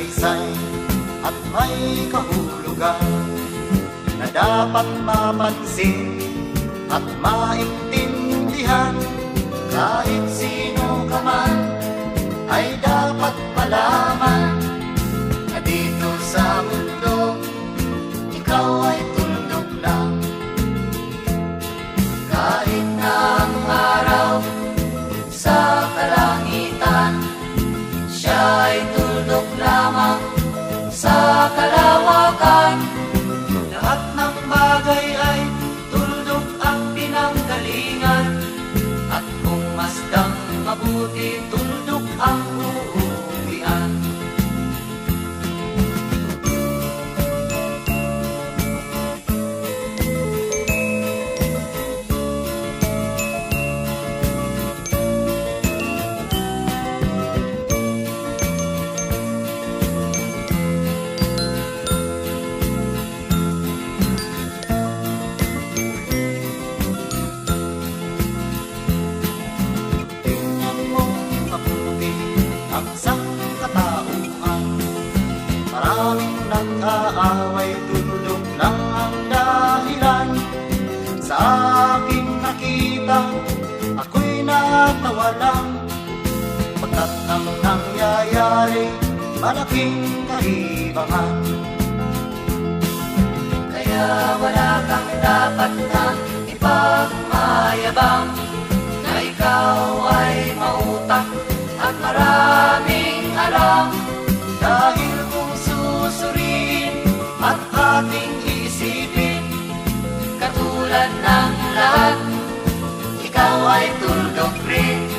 saysay at may kahulugan na dapat mapansin at maintindihan. Kahit sino ka man ay dapat malaman na dito sa mundo ikaw ay tuldok lang. Kahit na ang araw sa kalangitan, siya ay tuldok lamang sa kalawakan. Lahat ng bagay ay tuldok ang pinanggalingan, at kung masdang mabuti, tuldok ang uuwian. Maraming nag-aaway, tuldok lang ang dahilan. Sa aking nakita, ako'y natawa lang, pagkat ang nangyayari malaking kaibangan. Kaya wala kang dapat na ipagmayabang, na ikaw ay mautak at maraming alam. Dahil kung susuriin at ating isipin, katulad ng lahat, ikaw ay tuldok rin.